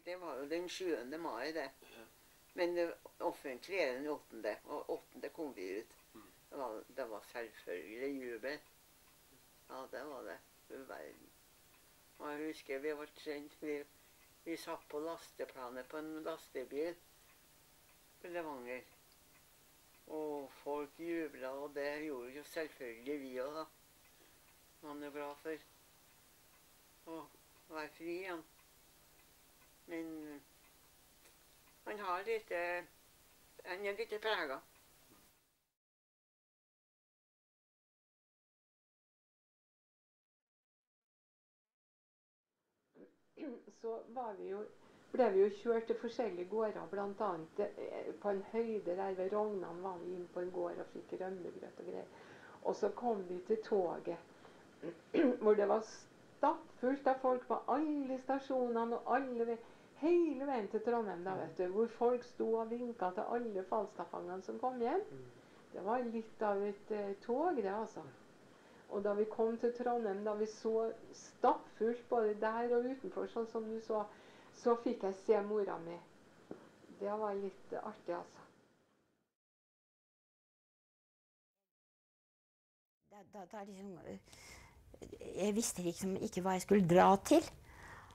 Det var jo den 7. mai, det. Men det offentlige den 8. Og 8. kom vi ut. Det var selvfølgelig jubel. Ja, det var det. Du verden. Og jeg husker vi var trent. Vi satt på lasteplanet på en lastebil på Levanger. Og folk jublet, og det gjorde jo selvfølgelig vi også, da. Man er glad for å være fri igjen. Men han er litt preget. Så ble vi jo kjørt til forskjellige gårder, blant annet på en høyde der ved Rognan var vi inn på en gård og fikk rømmegrøt og greier. Og så kom vi til toget, hvor det var stappfullt av folk på alle stasjonene og hele veien til Trondheim, da, vet du, hvor folk sto og vinket til alle Falstaffangene som kom hjem. Det var litt av et tog, det, altså. Og da vi kom til Trondheim, da vi så stappfullt både der og utenfor, sånn som du så fikk jeg se mora mi. Det var litt artig, altså. Da liksom, jeg visste liksom ikke hva jeg skulle dra til.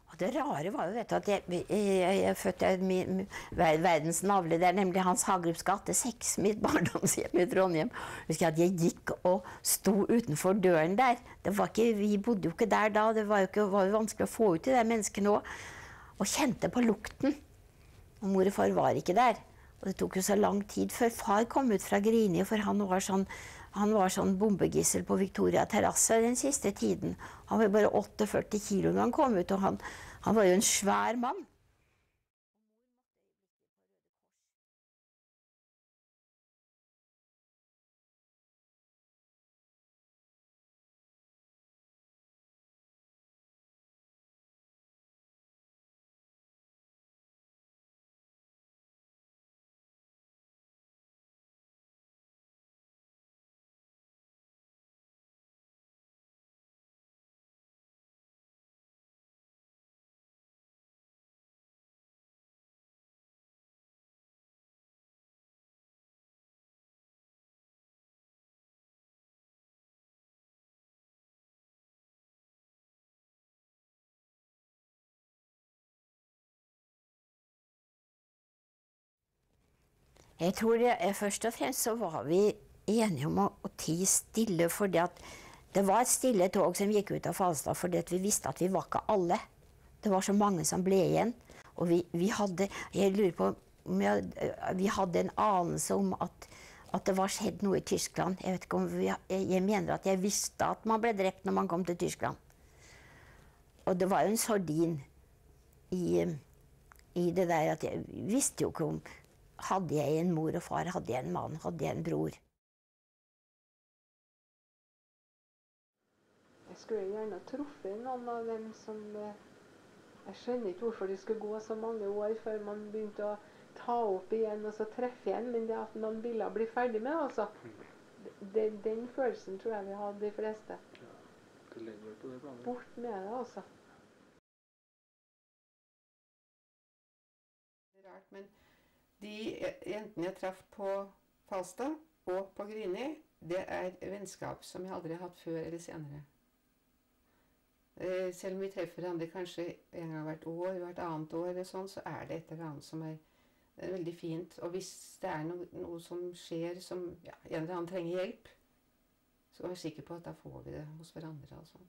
Og det rare var jo, vet du, at jeg er født i verdens navle, det er nemlig Hans Hagerups gate 6, mitt barndomshjem i Trondheim. Jeg husker at jeg gikk og sto utenfor døren der. Vi bodde jo ikke der da, det var jo vanskelig å få ut de der menneskene også. Og kjente på lukten. Og mor og far var ikke der. Og det tok jo så lang tid før far kom ut fra Grini, for han var sånn bombegissel på Victoria terrasse den siste tiden. Han var bare 48 kilo når han kom ut, og han var jo en svær mann. Jeg tror først og fremst så var vi enige om å tie stille, fordi at det var et stille tog som gikk ut av Falstad, fordi at vi visste at vi var ikke alle. Det var så mange som ble igjen, og vi hadde en anelse om at det var skjedd noe i Tyskland. Jeg vet ikke om jeg mener at jeg visste at man ble drept når man kom til Tyskland. Og det var jo en sordin i det der at jeg visste jo ikke om hadde jeg en mor og far, hadde jeg en mann, hadde jeg en bror. Jeg skulle gjerne truffet noen av dem som jeg skjønner ikke hvorfor det skulle gå så mange år før man begynte å ta opp igjen og så treffe igjen, men det at man ville bli ferdig med, altså. Den følelsen tror jeg vi hadde de fleste. Ja, det legger på det planet. Bort med det, altså. Det er rart, men de jentene jeg traff på Falstad og på Grini, det er vennskap som jeg aldri har hatt før eller senere. Selv om vi treffer hverandre kanskje en gang hvert år, hvert annet år eller sånn, så er det et eller annet som er veldig fint. Og hvis det er noe som skjer som en eller annen trenger hjelp, så er jeg sikker på at da får vi det hos hverandre. Altså.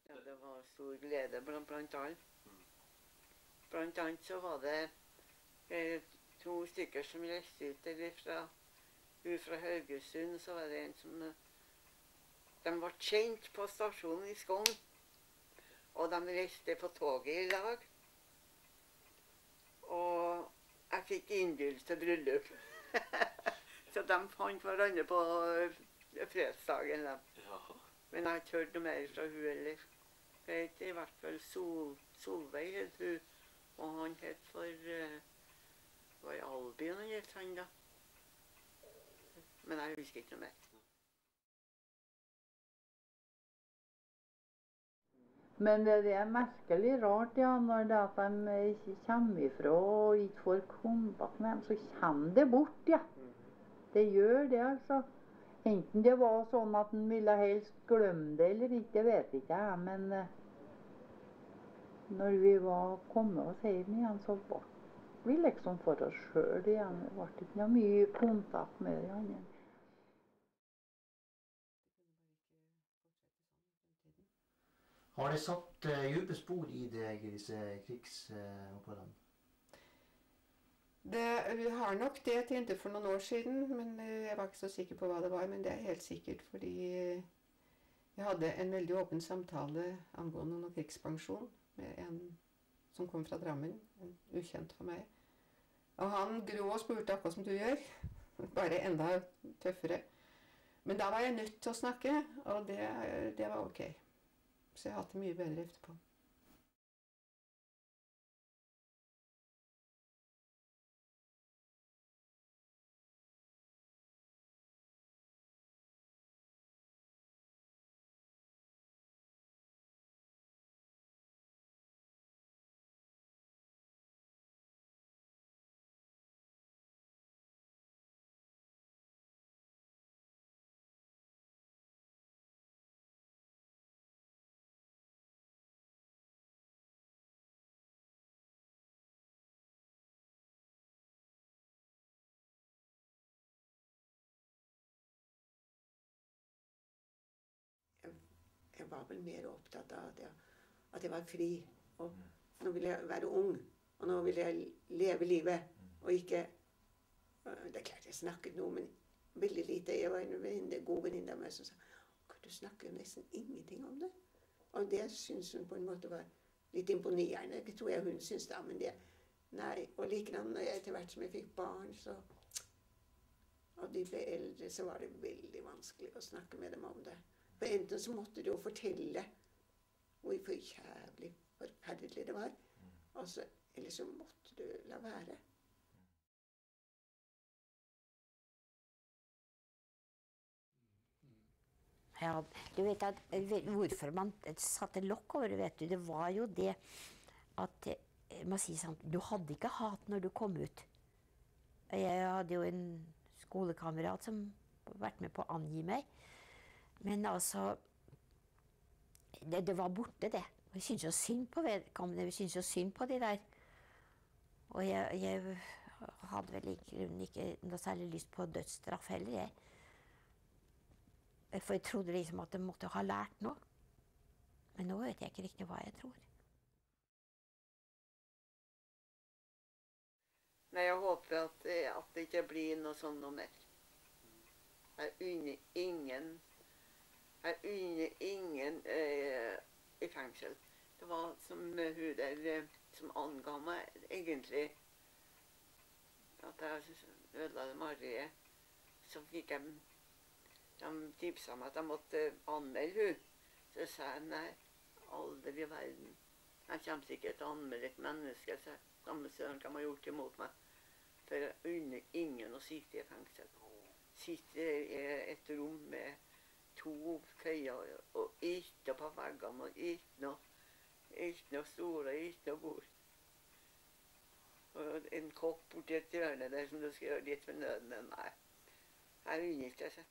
Ja, det var stor glede blant alle. Blant annet så var det 2 stykker som reiste ut, eller fra Haugesund, så var det en som de var kjent på stasjonen i Skogn, og de reiste på toget i lag. Og Jeg fikk innbydelse til bryllup. Så de fant hverandre på fredsdagen. Da. Men jeg har ikke hørt noe mer fra hun heller. Jeg vet i hvert fall Solveig het hun, og han het for var i Albien han het han da. Men jeg husker ikke noe mer. Men det er merkelig rart, ja, når det at de ikke kommer ifra og ikke får kontakt med dem, så kommer det bort, ja. Det gjør det, altså. Enten det var sånn at en ville helst glemme det eller ikke, det vet ikke jeg, men når vi var kommet oss hjem igjen, så ble vi liksom for oss selv igjen. Det ble ikke noe mye kontakt med de andre. Har det satt dype spor i deg, disse krigsoppholdene? Vi har nok det til inntil for noen år siden, men jeg var ikke så sikker på hva det var. Men det er helt sikkert, fordi jeg hadde en veldig åpen samtale angående noe krigspensjon med en som kom fra Drammen, en ukjent for meg. Og han gro og spurte akkurat som du gjør, bare enda tøffere. Men da var jeg nødt til å snakke, og det var ok. Så jeg har hatt det mye bedre etterpå. Jeg var vel mer opptatt av at jeg var fri. Og nå ville jeg være ung, og nå ville jeg leve livet. Og ikke Det er klart jeg snakket noe, men veldig lite. Jeg var en god venninne av meg som sa du snakker jo nesten ingenting om det. Og det syntes hun på en måte var litt imponerende. Det tror jeg hun syntes da, men det nei. Og likedan når jeg etter hvert som jeg fikk barn, og de ble eldre, så var det veldig vanskelig å snakke med dem om det. For enten så måtte du jo fortelle hvor jævlig forferdelig det var, eller så måtte du la være. Ja, du vet at hvorfor man satte lokk over det, vet du, det var jo det at, man sier sånn, du hadde ikke hat når du kom ut. Jeg hadde jo en skolekamerat som vært med på å angi meg, men altså, det var borte det. Vi syntes jo synd på vedkommende, vi syntes jo synd på de der. Og jeg hadde vel ikke noe særlig lyst på dødsstraff heller, jeg. For jeg trodde liksom at de måtte ha lært noe. Men nå vet jeg ikke riktig hva jeg tror. Nei, jeg håper at det ikke blir noe sånn noe mer. Jeg unner ingen i fengsel. Det var som hun der som anga meg egentlig at jeg ødela det Marie. Så fikk jeg de tipsa meg at jeg måtte anmelde hun. Så sa jeg nei, aldri i verden. Jeg kommer sikkert til å anmelde et menneske, så samme søren kan man gjort imot meg. For jeg unner ingen å sitte i fengsel. Sitte i et rom med 2 køyer, og ikke på veggene, og ikke noe stol, og ikke noe bord. Og en kopp borti et hjørne der som du skal gjøre litt for nøden. Nei, jeg unner ikke det.